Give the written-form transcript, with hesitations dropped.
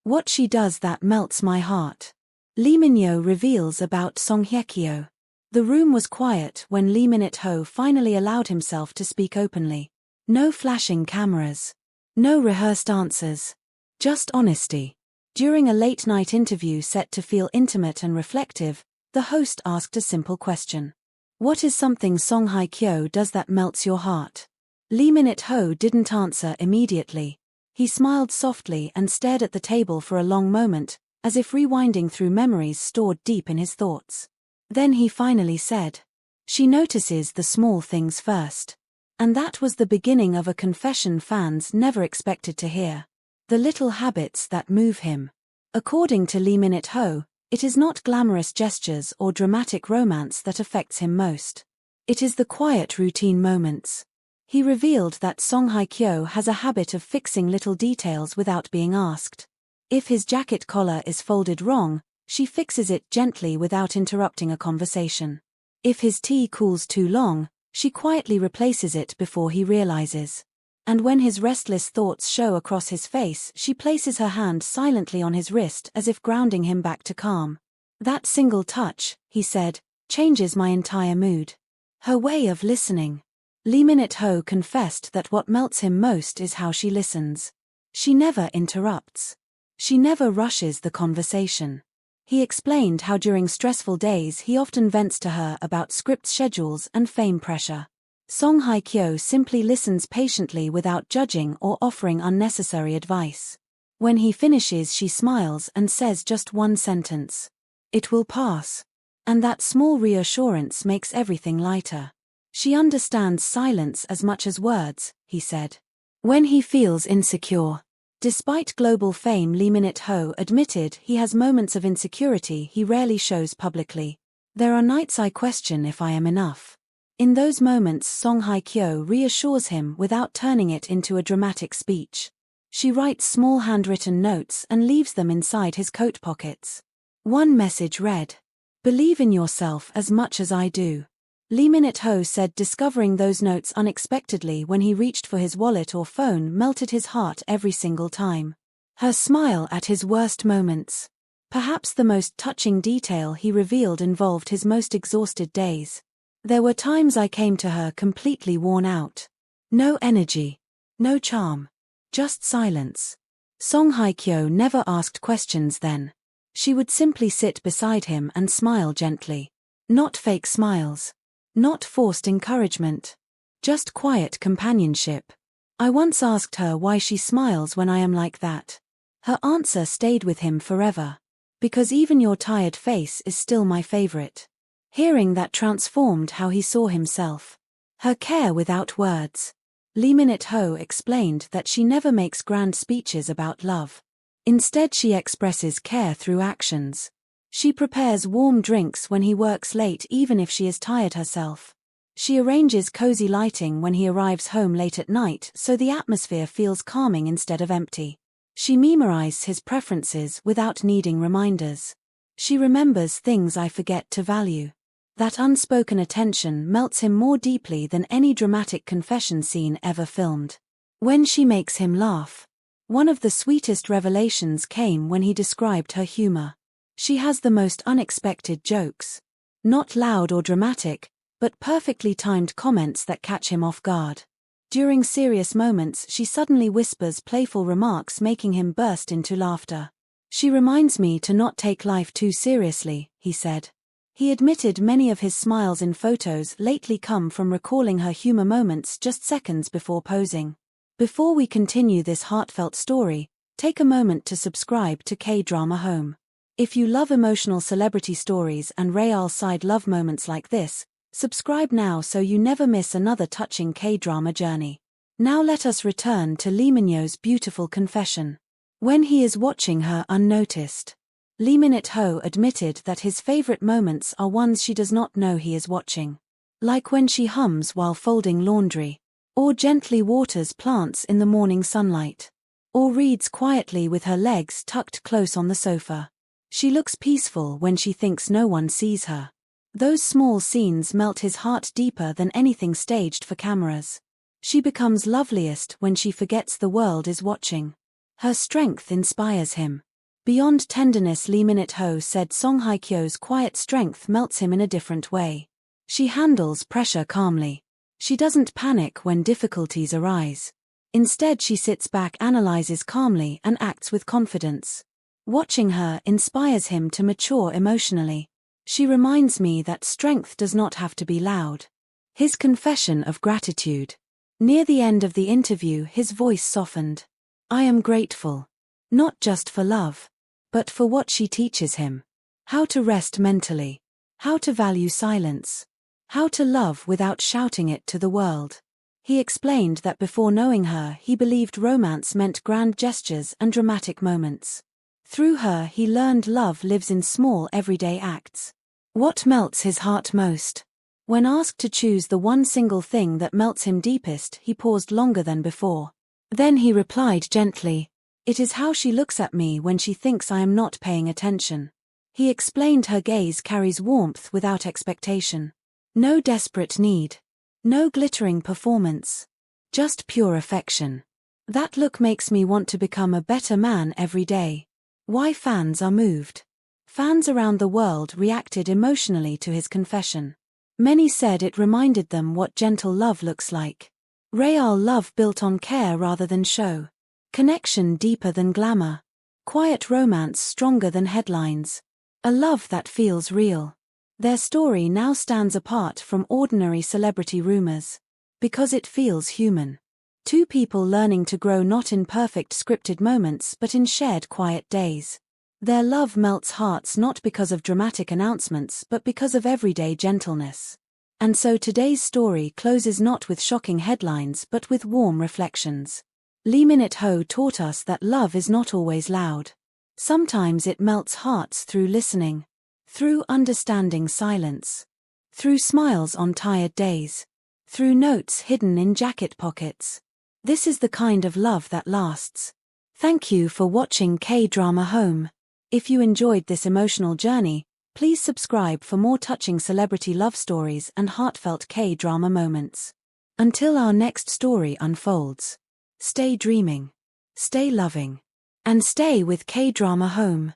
What she does that melts my heart. Lee Min-yo reveals about Song Hye Kyo. The room was quiet when Lee Min-ho finally allowed himself to speak openly. No flashing cameras. No rehearsed answers. Just honesty. During a late-night interview set to feel intimate and reflective, the host asked a simple question. What is something Song Hye Kyo does that melts your heart? Lee Min-ho didn't answer immediately. He smiled softly and stared at the table for a long moment, as if rewinding through memories stored deep in his thoughts. Then he finally said, "She notices the small things first." And that was the beginning of a confession fans never expected to hear. The little habits that move him. According to Lee Min-ho, it is not glamorous gestures or dramatic romance that affects him most. It is the quiet routine moments. He revealed that Song Hye Kyo has a habit of fixing little details without being asked. If his jacket collar is folded wrong, she fixes it gently without interrupting a conversation. If his tea cools too long, she quietly replaces it before he realizes. And when his restless thoughts show across his face, she places her hand silently on his wrist as if grounding him back to calm. That single touch, he said, changes my entire mood. Her way of listening. Lee Min-ho confessed that what melts him most is how she listens. She never interrupts. She never rushes the conversation. He explained how during stressful days he often vents to her about script schedules and fame pressure. Song Hye Kyo simply listens patiently without judging or offering unnecessary advice. When he finishes, she smiles and says just one sentence. "It will pass." And that small reassurance makes everything lighter. She understands silence as much as words, he said. When he feels insecure. Despite global fame, Lee Min-ho admitted he has moments of insecurity he rarely shows publicly. "There are nights I question if I am enough." In those moments, Song Hye Kyo reassures him without turning it into a dramatic speech. She writes small handwritten notes and leaves them inside his coat pockets. One message read, "Believe in yourself as much as I do." Lee Min-ho said discovering those notes unexpectedly when he reached for his wallet or phone melted his heart every single time. Her smile at his worst moments. Perhaps the most touching detail he revealed involved his most exhausted days. "There were times I came to her completely worn out. No energy. No charm. Just silence." Song Hye Kyo never asked questions then. She would simply sit beside him and smile gently. Not fake smiles. Not forced encouragement. Just quiet companionship. I once asked her why she smiles when I am like that. Her answer stayed with him forever. "Because even your tired face is still my favorite." Hearing that transformed how he saw himself. Her care without words. Lee Min-ho explained that she never makes grand speeches about love. Instead, she expresses care through actions. She prepares warm drinks when he works late even if she is tired herself. She arranges cozy lighting when he arrives home late at night so the atmosphere feels calming instead of empty. She memorizes his preferences without needing reminders. She remembers things I forget to value. That unspoken attention melts him more deeply than any dramatic confession scene ever filmed. When she makes him laugh. One of the sweetest revelations came when he described her humor. She has the most unexpected jokes. Not loud or dramatic, but perfectly timed comments that catch him off guard. During serious moments, she suddenly whispers playful remarks making him burst into laughter. "She reminds me to not take life too seriously," he said. He admitted many of his smiles in photos lately come from recalling her humor moments just seconds before posing. Before we continue this heartfelt story, take a moment to subscribe to Kdrama-Home. If you love emotional celebrity stories and real side love moments like this, subscribe now so you never miss another touching K-drama journey. Now let us return to Lee Min-yo's beautiful confession. When he is watching her unnoticed. Lee Min-ho admitted that his favorite moments are ones she does not know he is watching. Like when she hums while folding laundry. Or gently waters plants in the morning sunlight. Or reads quietly with her legs tucked close on the sofa. She looks peaceful when she thinks no one sees her. Those small scenes melt his heart deeper than anything staged for cameras. She becomes loveliest when she forgets the world is watching. Her strength inspires him. Beyond tenderness, Lee Min-ho said Song Hye Kyo's quiet strength melts him in a different way. She handles pressure calmly. She doesn't panic when difficulties arise. Instead, she sits back, analyzes calmly, and acts with confidence. Watching her inspires him to mature emotionally. She reminds me that strength does not have to be loud. His confession of gratitude. Near the end of the interview, his voice softened. I am grateful. Not just for love, but for what she teaches him. How to rest mentally. How to value silence. How to love without shouting it to the world. He explained that before knowing her, he believed romance meant grand gestures and dramatic moments. Through her, he learned love lives in small, everyday acts. What melts his heart most? When asked to choose the one single thing that melts him deepest, he paused longer than before. Then he replied gently, "It is how she looks at me when she thinks I am not paying attention." He explained her gaze carries warmth without expectation. No desperate need. No glittering performance. Just pure affection. That look makes me want to become a better man every day. Why fans are moved. Fans around the world reacted emotionally to his confession. Many said it reminded them what gentle love looks like. Real love built on care rather than show. Connection deeper than glamour. Quiet romance stronger than headlines. A love that feels real. Their story now stands apart from ordinary celebrity rumors. Because it feels human. Two people learning to grow not in perfect scripted moments but in shared quiet days. Their love melts hearts not because of dramatic announcements but because of everyday gentleness. And so today's story closes not with shocking headlines but with warm reflections. Lee Min-ho taught us that love is not always loud. Sometimes it melts hearts through listening. Through understanding silence. Through smiles on tired days. Through notes hidden in jacket pockets. This is the kind of love that lasts. Thank you for watching Kdrama-Home. If you enjoyed this emotional journey, please subscribe for more touching celebrity love stories and heartfelt K-drama moments. Until our next story unfolds, stay dreaming, stay loving, and stay with Kdrama-Home.